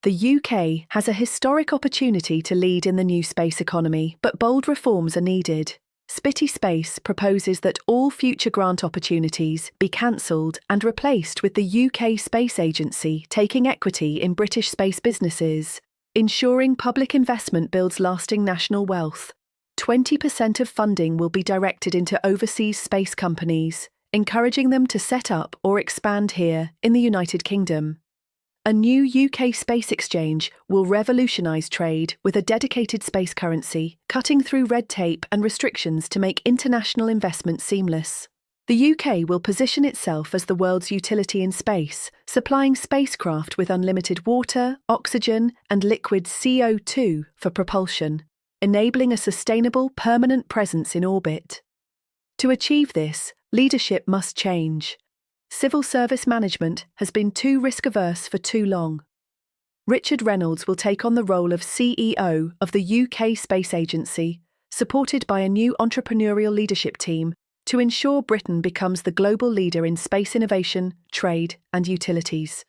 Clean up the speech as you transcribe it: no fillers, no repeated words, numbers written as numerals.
The UK has a historic opportunity to lead in the new space economy, but bold reforms are needed. Spitty Space proposes that all future grant opportunities be cancelled and replaced with the UK Space Agency taking equity in British space businesses, ensuring public investment builds lasting national wealth. 20% of funding will be directed into overseas space companies, encouraging them to set up or expand here in the United Kingdom. A new UK space exchange will revolutionise trade with a dedicated space currency, cutting through red tape and restrictions to make international investment seamless. The UK will position itself as the world's utility in space, supplying spacecraft with unlimited water, oxygen, and liquid CO2 for propulsion, enabling a sustainable, permanent presence in orbit. To achieve this, leadership must change. Civil service management has been too risk-averse for too long. Richard Reynolds will take on the role of CEO of the UK Space Agency, supported by a new entrepreneurial leadership team to ensure Britain becomes the global leader in space innovation, trade, and utilities.